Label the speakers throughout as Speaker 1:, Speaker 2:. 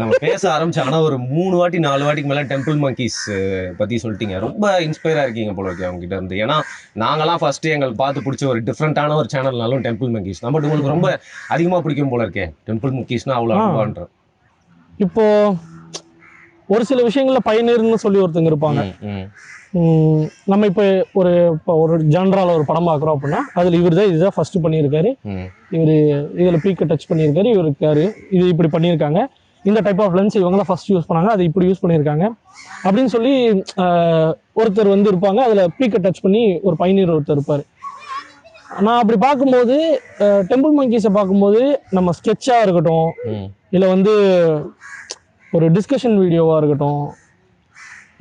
Speaker 1: நம்ம பேச ஆரம்பிச்சோம். ஆனா ஒரு 3 வாட்டி 4 வாட்டிக்கு மேல டெம்பிள் மங்கீஸ் பத்தி சொல்லிட்டீங்க. ரொம்ப இன்ஸ்பயரா இருக்கீங்க போல இருக்கு அவங்க கிட்ட இருந்து. ஏன்னா நாங்கலாம் ஃபர்ஸ்ட் எங்களுக்கு பார்த்து பிடிச்ச ஒரு டிஃப்ரெண்டான ஒரு சேனல்னாலும் டெம்பிள் மங்கீஸ் தான். பட் உங்களுக்கு ரொம்ப அதிகமா பிடிக்கும் போல இருக்கே டெம்பிள் மங்கீஸ்னா அவ்வளவு அன்பான்ற.
Speaker 2: இப்போ ஒரு சில விஷயங்கள்ல பயனர்னு சொல்லி ஒருத்தங்க இருப்பாங்க. நம்ம இப்போ ஒரு ஜென்ரலாக ஒரு படம் பார்க்குறோம் அப்படின்னா அதில் இதுதான் ஃபர்ஸ்ட் பண்ணியிருக்காரு, இதில் பீக்கை டச் பண்ணியிருக்காரு, இவர் இருக்காரு, இது இப்படி பண்ணியிருக்காங்க, இந்த டைப் ஆஃப் லென்ஸ் இவங்க தான் ஃபர்ஸ்ட் யூஸ் பண்ணாங்க, அதை இப்படி யூஸ் பண்ணியிருக்காங்க அப்படின்னு சொல்லி ஒருத்தர் வந்து இருப்பாங்க. அதில் பீக்கை டச் பண்ணி ஒரு பயனர் ஒருத்தர் இருப்பார். நான் அப்படி பார்க்கும்போது டெம்பிள் மங்கீஸை பார்க்கும்போது நம்ம ஸ்கெட்சாக இருக்கட்டும், இல்லை வந்து ஒரு டிஸ்கஷன் வீடியோவாக இருக்கட்டும்,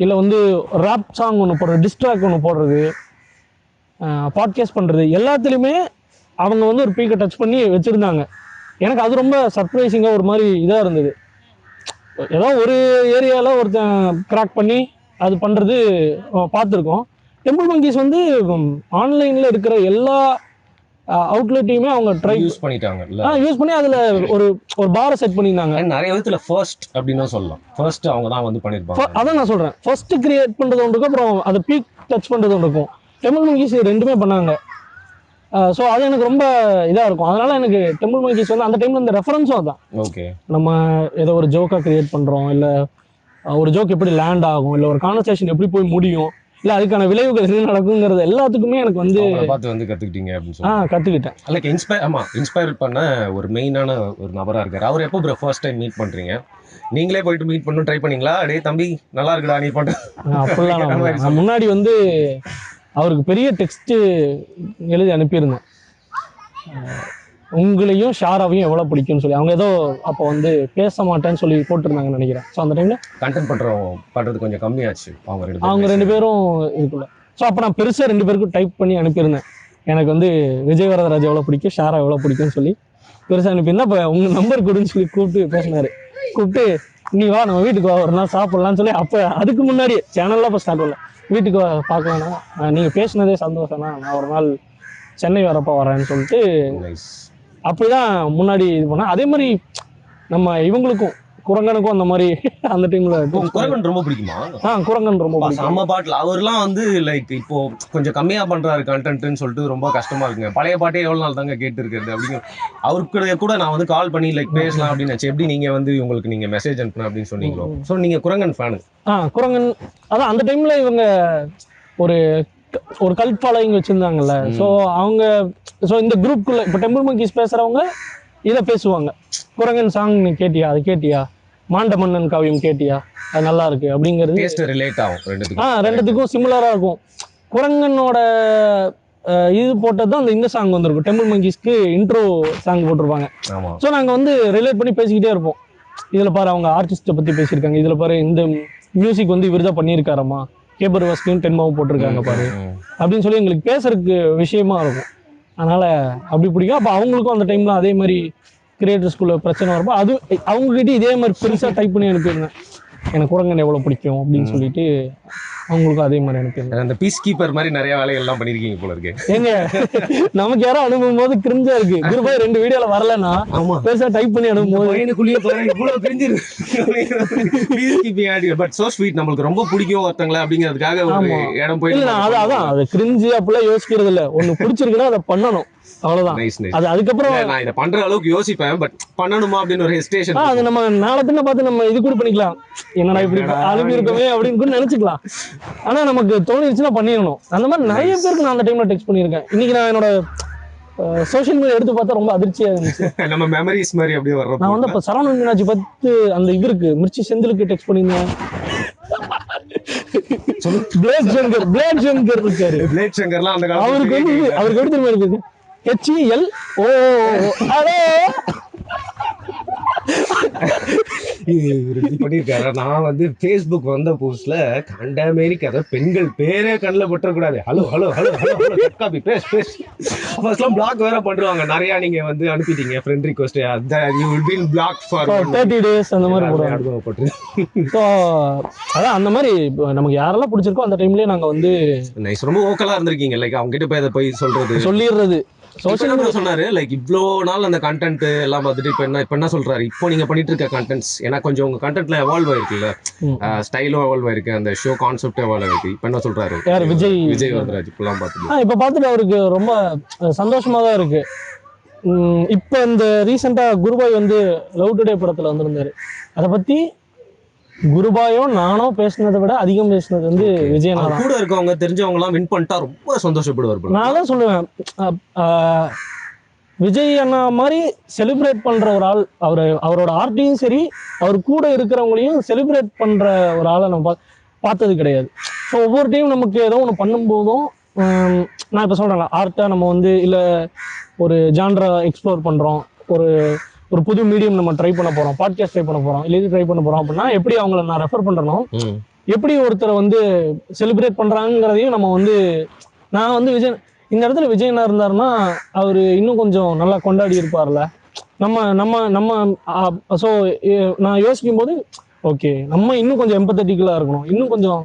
Speaker 2: இல்லை வந்து ராப் சாங் ஒன்று போடுறது, டிஸ்ட்ராக் ஒன்று போடுறது, பாட்காஸ்ட் பண்ணுறது, எல்லாத்துலேயுமே அவங்க வந்து ஒரு பீக்கை டச் பண்ணி வச்சுருந்தாங்க. எனக்கு அது ரொம்ப சர்ப்ரைசிங்காக ஒரு மாதிரி இதாக இருந்தது. ஏதோ ஒரு ஏரியாவில் ஒருத்தன் கிராக் பண்ணி அது பண்ணுறது பார்த்துருக்கோம். டெம்பிள் மங்கீஸ் வந்து ஆன்லைனில் இருக்கிற எல்லா அவுட்லெட்டையுமே அவங்க
Speaker 1: யூஸ் பண்ணிட்டாங்க.
Speaker 2: யூஸ் பண்ணி அதில் ஒரு பாரை செட் பண்ணியிருந்தாங்க.
Speaker 1: நிறைய விதத்தில் ஃபர்ஸ்ட் அப்படின்னு சொல்லலாம். ஃபர்ஸ்ட் அவங்க தான் வந்து பண்ணியிருப்பாங்க.
Speaker 2: அதான் நான் சொல்கிறேன், ஃபர்ஸ்ட் கிரியேட் பண்ணுறது ஒன்று இருக்கும், அப்புறம் அதை பீக் டச் பண்ணுறது ஒன்று இருக்கும். டெம்பிள் மங்கீஸ் ரெண்டுமே பண்ணாங்க. ஸோ அது எனக்கு ரொம்ப இதாக இருக்கும். அதனால எனக்கு டெம்பிள் மங்கீஸ் வந்து அந்த டைமில் இந்த ரெஃபரன்ஸும் அதான்.
Speaker 1: ஓகே,
Speaker 2: நம்ம ஏதோ ஒரு ஜோக்காக கிரியேட் பண்ணுறோம், இல்லை ஒரு ஜோக் எப்படி லேண்ட் ஆகும், இல்லை ஒரு கான்வர்சேஷன் எப்படி போய் முடியும், இல்லை அதுக்கான விளைவுகள் என்ன நடக்குங்கிறது எல்லாத்துக்குமே எனக்கு வந்து
Speaker 1: பார்த்து வந்து கற்றுக்கிட்டீங்க அப்படின்னு சொல்லி
Speaker 2: கற்றுக்கிட்டேன்.
Speaker 1: லைக் இன்ஸ்பயர் பண்ண ஒரு மெயினான ஒரு நபராக இருக்கார். அவர் எப்போ ஃபர்ஸ்ட் டைம் மீட் பண்ணுறீங்க? நீங்களே போயிட்டு மீட் பண்ணணும் ட்ரை பண்ணீங்களா? அடே தம்பி நல்லா இருக்குடா நீ பண்ணுற
Speaker 2: அப்படிலாம் நான் முன்னாடி வந்து அவருக்கு பெரிய டெக்ஸ்ட்டு எழுதி அனுப்பியிருந்தேன், உங்களையும் ஷாராவையும் எவ்வளோ பிடிக்கும்னு சொல்லி. அவங்க ஏதோ அப்போ வந்து பேச மாட்டேன்னு சொல்லி போட்டிருந்தாங்கன்னு நினைக்கிறேன். ஸோ அந்த டைமில்
Speaker 1: கண்டென்ட் பண்ணுறது கொஞ்சம் கம்மியாச்சு
Speaker 2: அவங்க ரெண்டு பேரும் இருக்குல்ல. ஸோ அப்போ நான் பெருசாக 2 பேருக்கும் டைப் பண்ணி அனுப்பியிருந்தேன், எனக்கு வந்து விஜய் வரதராஜ் எவ்வளோ பிடிக்கும், ஷாரா எவ்வளோ பிடிக்கும்னு சொல்லி பெருசாக அனுப்பியிருந்தேன். அப்போ உங்கள் நம்பர் கொடுன்னு சொல்லி கூப்பிட்டு பேசினார். கூப்பிட்டு நீ வா நம்ம வீட்டுக்கு வா ஒரு நாள் சாப்பிட்லான்னு சொல்லி, அப்போ அதுக்கு முன்னாடி சேனல்லாம் இப்போ ஸ்டார்ட் பண்ணல, வீட்டுக்கு பார்க்கலாம்னா நீங்கள் பேசினதே சந்தோஷம்னா நான் ஒரு நாள் சென்னை வரப்போ வரேன்னு சொல்லிட்டு அப்படிதான் முன்னாடி இது பண்ணேன். அதே மாதிரி நம்ம இவங்களுக்கும் குரங்கனுக்கும் அந்த மாதிரி அந்த டைம்ல
Speaker 1: குரங்கன் ரொம்ப பிடிக்குமா?
Speaker 2: குரங்கன் ரொம்ப பிடிக்கும்.
Speaker 1: நம்ம பாட்டில் அவர்லாம் வந்து லைக் இப்போ கொஞ்சம் கம்மியா பண்றாரு கண்டென்ட்னு சொல்லிட்டு ரொம்ப கஷ்டமா இருக்குங்க. பழைய பாட்டே எவ்வளவு நாள் தாங்க கேட்டு இருக்கிறது அப்படிங்கிற அவருக்கு கூட நான் வந்து கால் பண்ணி லைக் பேசலாம் அப்படின்னு நினைச்சேன். எப்படி நீங்க வந்து உங்களுக்கு நீங்க மெசேஜ் அனுப்பணும் அப்படின்னு சொன்னீங்களோ. ஸோ நீங்க குரங்கன் ஃபேனு?
Speaker 2: குரங்கன் அதான் அந்த டைம்ல இவங்க ஒரு கல்ட் ஃபாலோயிங் வச்சிருந்தாங்கல்ல. ஸோ அவங்க இந்த குரூப்புக்குள்ள இப்போ டெம்பிள் மங்கீஸ் பேசுறவங்க இதை பேசுவாங்க, குரங்கன் சாங் நீ கேட்டியா, அது கேட்டியா, மாண்ட மன்னன் காவியம் கேட்டியா, அது நல்லா இருக்கு அப்படிங்கிறது
Speaker 1: ரிலேட் ஆகும்.
Speaker 2: ரெண்டுத்துக்கும் சிமிலரா இருக்கும். குரங்கனோட இது போட்டது தான் இந்த சாங் வந்திருக்கும். டெம்பிள் மங்கீஸ்க்கு இன்ட்ரோ சாங் போட்டிருப்பாங்க. ஸோ நாங்கள் வந்து ரிலேட் பண்ணி பேசிக்கிட்டே இருப்போம். இதில் பாரு அவங்க ஆர்டிஸ்ட்டை பற்றி பேசியிருக்காங்க, இதில் பாரு இந்த மியூசிக் வந்து இவர் தான் பண்ணியிருக்காரம்மா, கேபர் வாஸ்கியும் டென்மாவும் போட்டிருக்காங்க பாரு அப்படின்னு சொல்லி எங்களுக்கு பேசுறதுக்கு விஷயமா இருக்கும். அதனால அப்படி பிடிக்கும். அப்போ அவங்களுக்கும் அந்த டைம்ல அதே மாதிரி கிரியேட்டர்ஸ்குள்ள பிரச்சனை வரப்போ அது அவங்ககிட்ட இதே மாதிரி பெருசாக டைப் பண்ணி அனுப்பியிருந்தேன், எனக்கு குரங்கன் எவ்வளோ பிடிக்கும் அப்படின்னு சொல்லிட்டு அவங்களுக்கும் அதே மாதிரி அனுப்பியிருந்தேன்.
Speaker 1: அந்த பீஸ் கீப்பர் மாதிரி நிறைய வேலைகள்லாம் பண்ணியிருக்கீங்க போல இருக்கு.
Speaker 2: ஏங்க நமக்கு யாரும் அனுப்பும் போது கிரிஞ்சா இருக்கு. குரூப்பாக 2 வீடியோல வரலன்னா பெருசாக டைப் பண்ணி அனுப்பும்
Speaker 1: போது பட் சோ ஸ்வீட், நம்மளுக்கு ரொம்ப பிடிக்கும் ஒருத்தங்கள அப்படிங்கிறதுக்காக இடம் போயிட்டு
Speaker 2: அதான் அது கிரிஞ்சு அப்படிலாம் யோசிக்கிறது இல்லை. ஒன்று பிடிச்சிருக்குன்னா அதை பண்ணணும், அவ்வளவுதான். அது அதுக்கப்புறம்
Speaker 1: நான் இதை பண்ற அளவுக்கு யோசிப்பேன், பட் பண்ணணுமா அப்படின்னு ஒரு ஹெசிடேஷன்.
Speaker 2: அது நம்ம நாளை பார்த்து நம்ம இது கூட பண்ணிக்கலாம், என்னடா இப்படி அழுப்பி இருக்கவே அப்படின்னு கூட நினைச்சுக்கலாம். ஆனா நமக்கு தோணிருச்சுன்னா பண்ணிடணும். அந்த மாதிரி நிறைய பேருக்கு நான் அந்த டைம்ல டெக்ஸ்ட் பண்ணியிருக்கேன். இன்னைக்கு நான் என்னோட சோஷியல் மீடியா எடுத்து பார்த்தா ரொம்ப அதிர்ச்சியா இருந்துச்சு.
Speaker 1: நம்ம மெமரிஸ் மாதிரி அப்படியே வர்றோம்.
Speaker 2: நான் வந்து இப்போ சரவணன் மீனாட்சி பத்து அந்த இவருக்கு மிர்ச்சி செந்திலுக்கு டெக்ஸ்ட் பண்ணியிருந்தேன். பிளேட் சங்கர் இருக்காரு.
Speaker 1: பிளேட் சங்கர்லாம் அந்த
Speaker 2: அவருக்கு எப்படி தெரியுமா இருக்கு, HEL ஓ ஹலோ
Speaker 1: பண்ணிருக்காரு. நான் வந்து Facebook வந்த புதுசுல கண்டமேரி கதை பெண்கள் பேரே கண்ணில் பற்றக்கூடாது, hello hello hello hello copy paste ஃபர்ஸ்ட்லாம் பிளாக் வேற பண்றாங்க நிறைய. நீங்க வந்து அனுப்பிட்டீங்க friend request, you will be blocked for
Speaker 2: 30 days அந்த மாதிரி போடுவாங்க. ஸோ அதான் அந்த மாதிரி நமக்கு யாரெல்லாம் பிடிச்சிருக்கோ அந்த டைம்லயே நாங்க வந்து
Speaker 1: நைஸ் ரொம்ப ஓக்கலா இருந்திருக்கீங்க. லைக் அவங்க கிட்ட போய் அதை போய் சொல்லிடுறது.
Speaker 2: சோஷியல் மீடியா
Speaker 1: சொன்னாரு லைக் இவ்வளோ நாள் அந்த கண்டென்ட் எல்லாம் பார்த்துட்டு இப்போ என்ன சொல்றாரு, இப்போ நீங்க பண்ணிட்டு இருக்க கண்டென்ட்ஸ் ஏன்னா கொஞ்சம் உங்க கண்டென்ட்ல எவால்வ் ஆயிருக்குல்ல, ஸ்டைலும் எவால்வ் ஆயிருக்கு, அந்த ஷோ கான்செப்ட் எவால்வ் ஆயிருக்கு. இப்போ என்ன சொல்றாரு
Speaker 2: யார்
Speaker 1: விஜய் வரதராஜ் இப்பெல்லாம் பார்த்துட்டு
Speaker 2: இப்போ பார்த்துட்டு அவருக்கு ரொம்ப சந்தோஷமா தான் இருக்கு. இப்போ இந்த ரீசெண்டாக குருபாய் வந்து லவ் டுடே படத்தில் வந்திருந்தாரு. அதை பற்றி குருபாயும் நானும் பேசினதை விட அதிகம் பேசினது வந்து விஜய்.
Speaker 1: கூட இருக்கவங்க தெரிஞ்சவங்க எல்லாம் வின் பண்ணிட்டா ரொம்ப சந்தோஷப்படுவார்.
Speaker 2: நான் தான் சொல்லுவேன், விஜய் அண்ணா மாதிரி செலிப்ரேட் பண்ற ஒரு ஆள், அவரோட ஆர்ட்டையும் சரி அவர் கூட இருக்கிறவங்களையும் செலிப்ரேட் பண்ற ஒரு ஆளை நம்ம பார்த்தது கிடையாது. ஸோ ஒவ்வொரு டைம் நமக்கு ஏதோ ஒன்று பண்ணும்போதும் நான் இப்போ சொல்கிறேன், ஆர்ட்டை நம்ம வந்து இல்லை ஒரு ஜான்ரா எக்ஸ்ப்ளோர் பண்ணுறோம், ஒரு ஒரு புது மீடியம் நம்ம ட்ரை பண்ண போகிறோம், பாட்காஸ்ட் ட்ரை பண்ண போகிறோம், இல்லை இது ட்ரை பண்ண போகிறோம் அப்படின்னா எப்படி அவங்கள நான் ரெஃபர் பண்ணுறனோ எப்படி ஒருத்தரை வந்து செலிப்ரேட் பண்ணுறாங்கிறதையும் நம்ம வந்து நான் வந்து விஜய் இந்த இடத்துல விஜய் என்ன இருந்தாருன்னா அவர் இன்னும் கொஞ்சம் நல்லா கொண்டாடி இருப்பார்ல. நம்ம நம்ம நம்ம ஸோ நான் யோசிக்கும் போது ஓகே நம்ம இன்னும் கொஞ்சம் எம்பத்தட்டிக்கலாக இருக்கணும், இன்னும் கொஞ்சம்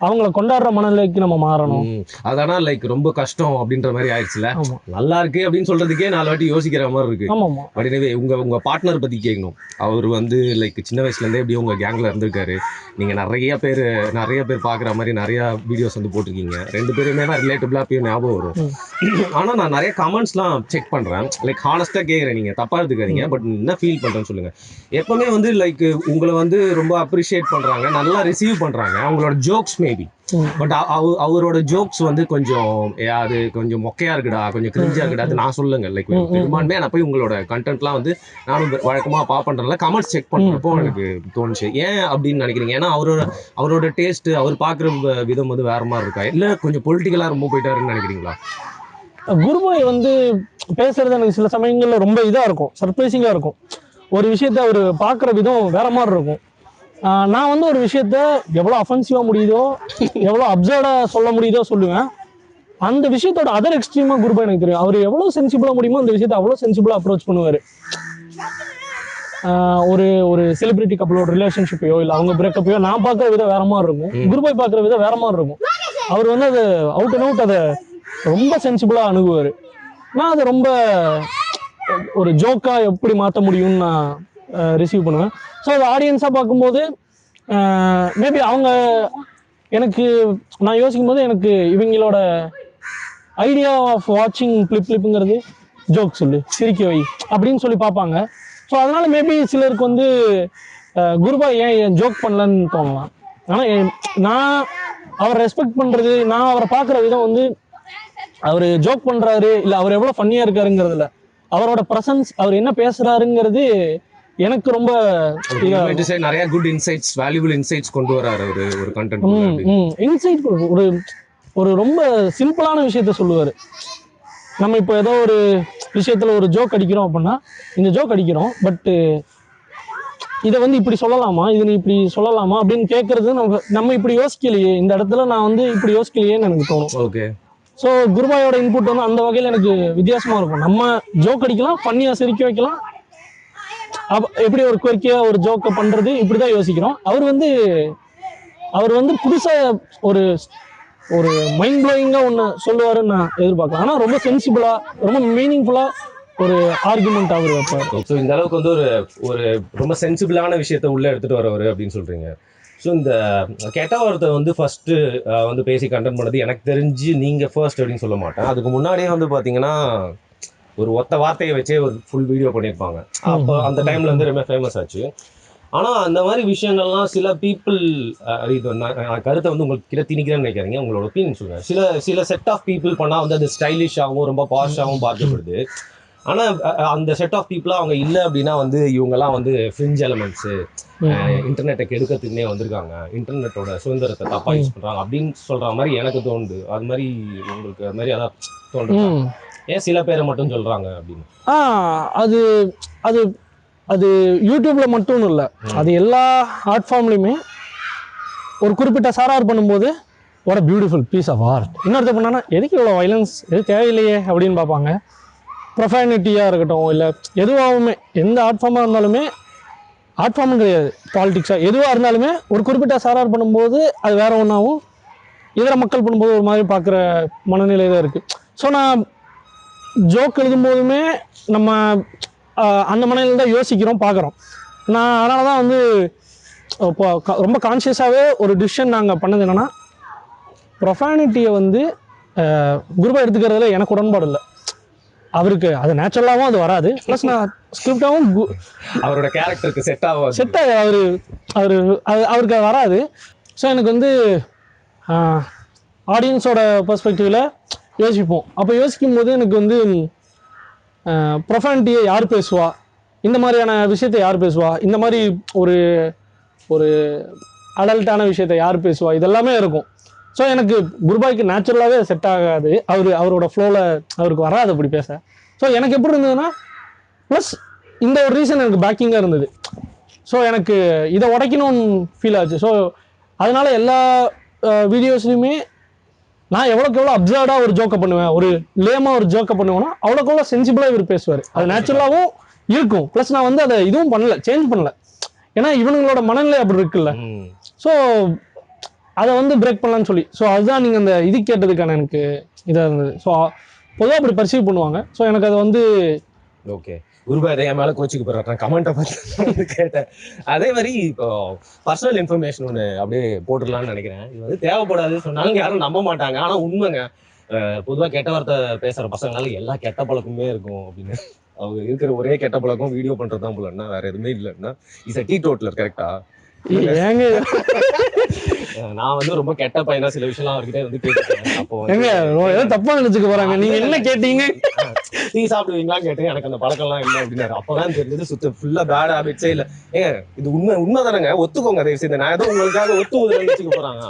Speaker 2: அவங்கள கொண்டாடுற மனநிலைக்கு நம்ம மாறணும்.
Speaker 1: அதானா லைக் ரொம்ப கஷ்டம் அப்படின்ற மாதிரி ஆயிடுச்சுல. நல்லா இருக்கு அப்படின்னு சொல்றதுக்கே 4 வாட்டி யோசிக்கிற மாதிரி இருக்கு. பட் எனவே உங்க பார்ட்னர் பத்தி கேட்கணும். அவர் வந்து லைக் சின்ன வயசுல இருந்தே எப்படி உங்க கேங்ல இருந்திருக்காரு. நீங்க நிறைய பேர் பாக்குற மாதிரி நிறைய வீடியோஸ் வந்து போட்டிருக்கீங்க. 2 பேருமே தான் ரிலேட்டபிளா போய் ஞாபகம் வரும். ஆனா நான் நிறைய கமெண்ட்ஸ்லாம் செக் பண்றேன். லைக் ஹானஸ்டா கேட்குறேன், நீங்க தப்பா எடுத்துக்காதீங்க, பட் என்ன ஃபீல் பண்றேன்னு சொல்லுங்க. எப்பவுமே வந்து லைக் உங்களை வந்து ரொம்ப அப்ரிஷியேட் பண்றாங்க, நல்லா ரிசீவ் பண்றாங்க, அவங்களோட ஜோக்ஸ் மேபி. பட் அவரோட ஜோக்ஸ் வந்து கொஞ்சம் அது கொஞ்சம் மொக்கையா இருக்குடா, கொஞ்சம் கிரிஞ்சா இருக்குடா, அது நான் சொல்லுங்க. லைக் பெரும்பான்மே நான் போய் உங்களோட கண்டென்ட்லாம் வந்து நானும் வழக்கமா பாப்பேன்றதுல கமெண்ட்ஸ் செக் பண்றப்போ எனக்கு தோணுச்சு. ஏன் அப்படின்னு நினைக்கிறீங்க? ஏன்னா அவரோட டேஸ்ட், அவர் பாக்குற விதம் வந்து வேற மாதிரி இருக்கா, இல்ல கொஞ்சம் பொலிட்டிக்கலா ரொம்ப போயிட்டாருன்னு நினைக்கிறீங்களா?
Speaker 2: குருபாய் வந்து பேசுறது எனக்கு சில சமயங்கள்ல ரொம்ப இதா இருக்கும், சர்ப்ரைசிங்கா இருக்கும். ஒரு விஷயத்த அவர் பாக்குற விதம் வேற மாதிரி இருக்கும். நான் வந்து ஒரு விஷயத்த எவ்வளோ அஃபென்சிவாக முடியுதோ, எவ்வளோ அப்சர்டாக சொல்ல முடியுதோ சொல்லுவேன். அந்த விஷயத்தோட அதர் எக்ஸ்ட்ரீமாக குரூப்பாக எனக்கு தெரியும். அவர் எவ்வளோ சென்சிபிளாக முடியுமோ அந்த விஷயத்தை அவ்வளோ சென்சிபிளாக அப்ரோச் பண்ணுவார். ஒரு செலிபிரிட்டி கப்பலோட ரிலேஷன்ஷிப்பையோ இல்லை அவங்க பிரேக்கப்பையோ நான் பார்க்குற விதம் வேற மாதிரி இருக்கும், குரூப்பாய் பார்க்குற விதம் வேற மாதிரி இருக்கும். அவர் வந்து அதை அவுட் அண்ட் அவுட் அதை ரொம்ப சென்சிபிளாக அணுகுவார். நான் அதை ரொம்ப ஒரு ஜோக்காக எப்படி மாற்ற முடியும்னு நான் ரிசீவ் பண்ணுவேன். ஸோ அது ஆடியன்ஸாக பார்க்கும்போது மேபி அவங்க எனக்கு நான் யோசிக்கும் போது எனக்கு இவங்களோட ஐடியா ஆஃப் வாட்சிங் ஃப்ளிப்புங்கிறது ஜோக் சொல்லு சிரிக்க வை அப்படின்னு சொல்லி பார்ப்பாங்க. ஸோ அதனால மேபி சிலருக்கு வந்து குருபாய் ஏன் ஜோக் பண்ணலன்னு தோணலாம். ஆனால் நான் அவரை ரெஸ்பெக்ட் பண்ணுறது, நான் அவரை பார்க்குற விதம் வந்து அவர் ஜோக் பண்ணுறாரு இல்லை அவர் எவ்வளோ ஃபன்னியாக இருக்காருங்கிறதுல அவரோட ப்ரெசன்ஸ், அவர் என்ன பேசுகிறாருங்கிறது எனக்கு ரொம்ப
Speaker 1: நிறைய குட் இன்சைட்ஸ், வேல்யூபிள் இன்சைட்ஸ் கொண்டு வராரு ஒரு கண்டென்ட்.
Speaker 2: இன்சைட் ஒரு ரொம்ப சிம்பிளான விஷயத்த சொல்லுவார். நம்ம இப்போ ஏதோ ஒரு விஷயத்துல ஒரு ஜோக் அடிக்கிறோம் அப்படின்னா இந்த ஜோக் அடிக்கிறோம், பட்டு இதை வந்து இப்படி சொல்லலாமா, இது நீ இப்படி சொல்லலாமா அப்படின்னு கேட்கறது நம்ம இப்படி யோசிக்கலையே, இந்த இடத்துல நான் வந்து இப்படி யோசிக்கலையேன்னு எனக்கு தோணும்.
Speaker 1: ஓகே.
Speaker 2: ஸோ குருபாயோட இன்புட் வந்து அந்த வகையில் எனக்கு வித்தியாசமா இருக்கும். நம்ம ஜோக் அடிக்கலாம், ஃபன்னியா சிரிக்க வைக்கலாம், எப்படி ஒரு குறுக்கியா ஒரு ஜோக்கை பண்றது இப்படிதான் யோசிக்கிறோம். அவர் வந்து புதுசா ஒரு ஒரு மைண்ட் ப்ளோயிங்கா ஒன்று சொல்லுவாருன்னு நான் எதிர்பார்க்கலாம். ஆனால் ரொம்ப சென்சிபிளா ரொம்ப மீனிங்ஃபுல்லா ஒரு ஆர்குமெண்ட் அவர் வைப்பார்.
Speaker 1: ஸோ இந்த அளவுக்கு வந்து ஒரு ரொம்ப சென்சிபிளான விஷயத்த உள்ள எடுத்துட்டு வரவர் அப்படின்னு சொல்றீங்க. ஸோ இந்த கெட்ட வார்த்தை வந்து ஃபர்ஸ்ட் வந்து பேசி கண்டென்ட் பண்ணது எனக்கு தெரிஞ்சு நீங்க ஃபர்ஸ்ட் அப்படின்னு சொல்ல மாட்டேன். அதுக்கு முன்னாடியே வந்து பாத்தீங்கன்னா ஒரு ஒத்த வார்த்தையை வச்சே ஒரு ஃபுல் வீடியோ பண்ணியிருப்பாங்க. அப்போ அந்த டைம்ல வந்து ரொம்ப ஃபேமஸ் ஆச்சு. ஆனால் அந்த மாதிரி விஷயங்கள்லாம் சில பீப்புள் இது கருத்தை வந்து உங்களுக்கு கீழே திணிக்கிறேன்னு நினைக்கிறீங்க, உங்களோட ஒப்பீனியன் சொல்லுங்கள். சில செட் ஆஃப் பீப்புள் பண்ணால் வந்து அது ஸ்டைலிஷாகவும் ரொம்ப பாஷாகவும் பார்க்கப்படுது. ஆனால் அந்த செட் ஆஃப் பீப்புளாக அவங்க இல்லை அப்படின்னா வந்து இவங்கெல்லாம் வந்து ஃப்ரிஞ்ச் எலமெண்ட்ஸு, இன்டர்நெட்டை கெடுக்கிறதுக்குனே வந்திருக்காங்க, இன்டர்நெட்டோட சுதந்திரத்தை தப்பாக யூஸ் பண்ணுறாங்க அப்படின்னு சொல்கிற மாதிரி எனக்கு தோணுது. அது மாதிரி உங்களுக்கு அது மாதிரி அதான் தோணுது? ஏன் சில பேரை மட்டும் சொல்கிறாங்க அப்படின்னு?
Speaker 2: அது அது அது யூடியூப்ல மட்டும் இல்லை, அது எல்லா ஆர்ட் ஃபார்ம்லையுமே ஒரு குறிப்பிட்ட சாரார் பண்ணும்போது ஒரு பியூட்டிஃபுல் பீஸ் ஆஃப் ஆர்ட், இன்னொருத்த பண்ணான்னா எதுக்கு இவ்வளோ வைலன்ஸ், எது தேவையில்லையே அப்படின்னு பார்ப்பாங்க. ப்ரொஃபானிட்டியாக இருக்கட்டும் இல்லை எதுவாகவுமே, எந்த ஆர்ட் ஃபார்மாக இருந்தாலுமே, ஆர்ட் ஃபார்ம் கிடையாது பாலிடிக்ஸாக எதுவாக இருந்தாலுமே ஒரு குறிப்பிட்ட சாரார் பண்ணும்போது அது வேற ஒன்றாகவும் இதர மக்கள் பண்ணும்போது ஒரு மாதிரி பார்க்குற மனநிலை தான் இருக்குது. ஸோ நான் ஜோக் எழுதும் போதுமே நம்ம அந்த மனையில் தான் யோசிக்கிறோம் பார்க்குறோம். நான் அதனால தான் வந்து இப்போ ரொம்ப கான்ஷியஸாகவே ஒரு டிசிஷன் நாங்கள் பண்ணது என்னென்னா, ப்ரொஃபானிட்டியை வந்து குரூப்பாக எடுத்துக்கிறதுல எனக்கு உடன்பாடு இல்லை. அவருக்கு அது நேச்சுரலாகவும் அது வராது, ப்ளஸ் நான் ஸ்கிரிப்டாகவும்
Speaker 1: அவரோட கேரக்டருக்கு செட்
Speaker 2: அவருக்கு அது வராது. ஸோ எனக்கு வந்து ஆடியன்ஸோட பெர்ஸ்பெக்டிவில் யோசிப்போம். அப்போ யோசிக்கும் போது எனக்கு வந்து ப்ரொஃபானிட்டியை யார் பேசுவா, இந்த மாதிரியான விஷயத்தை யார் பேசுவா, இந்த மாதிரி ஒரு ஒரு அடல்ட்டான விஷயத்தை யார் பேசுவா, இதெல்லாமே இருக்கும். ஸோ எனக்கு குருபாய்க்கு நேச்சுரலாகவே செட் ஆகாது, அவரோட ஃப்ளோவில் அவருக்கு வராது அப்படி பேச. ஸோ எனக்கு எப்படி இருந்ததுன்னா, ப்ளஸ் இந்த ஒரு ரீசன் எனக்கு பேக்கிங்காக இருந்தது. ஸோ எனக்கு இதை உடைக்கணும்னு ஃபீல் ஆச்சு. ஸோ அதனால எல்லா வீடியோஸ்லையுமே நான் எவ்வளோக்கு எவ்வளோ அப்சர்வ்டாக ஒரு ஜோக்கை பண்ணுவேன், ஒரு லேமாக ஒரு ஜோக்கை பண்ணுவேன்னா அவ்வளோக்கு எவ்வளோ சென்சிபிளாக இவர் பேசுவார். அது நேச்சுரலாகவும் இருக்கும். ப்ளஸ் நான் வந்து அதை இதுவும் பண்ணல, சேஞ்ச் பண்ணல. ஏன்னா இவனுங்களோட மனநிலை அப்படி இருக்குல்ல. ஸோ அதை வந்து பிரேக் பண்ணலான்னு சொல்லி, ஸோ அதுதான் நீங்கள் அந்த இது கேட்டதுக்கான எனக்கு இதாக இருந்தது. ஸோ பொதுவாக அப்படி பர்சீவ் பண்ணுவாங்க. ஸோ எனக்கு அதை வந்து
Speaker 1: ஓகே குருபா என் மேலே கோச்சுக்கு போடுறேன் கமெண்ட்டை பார்த்து கேட்டேன். அதே மாதிரி இப்போ பர்சனல் இன்ஃபர்மேஷன் ஒன்று அப்படியே போட்டுடலான்னு நினைக்கிறேன். இது வந்து தேவைப்படாது சொன்னாலும் யாரும் நம்ப மாட்டாங்க. ஆனால் உண்மைங்க, பொதுவாக கெட்ட வார்த்தை பேசுகிற பசங்களால எல்லா கெட்ட பழக்கமே இருக்கும் அப்படின்னு. அவங்க இருக்கிற ஒரே கெட்ட பழக்கம் வீடியோ பண்ணுறது தான் போலன்னா, வேற எதுவுமே இல்லைன்னா இஸ் டீ டோட்டலர். கரெக்டா?
Speaker 2: ஏங்க
Speaker 1: நான் வந்து ரொம்ப கெட்ட பையனா சில விஷயம்லாம் அவர்கிட்ட வந்து கேட்டேன். அப்போ
Speaker 2: ஏதோ தப்பா நினைச்சுக்க போறாங்க. நீங்க என்ன கேட்டீங்க?
Speaker 1: டீ சாப்பிடுவீங்களான்னு கேட்டேன். எனக்கு அந்த பழக்கம்லாம் இல்லை அப்படின்னாரு. அப்பதான் தெரிஞ்சது சுத்த ஃபுல்லா பேட் ஹேபிட்ஸே இல்லை. ஏங்க இது உண்மைதானங்க, ஒத்துக்கோங்க தயவு செய்து. நான் ஏதோ உங்களுக்காக ஒத்து உதவி நினைச்சுக்க போறாங்க.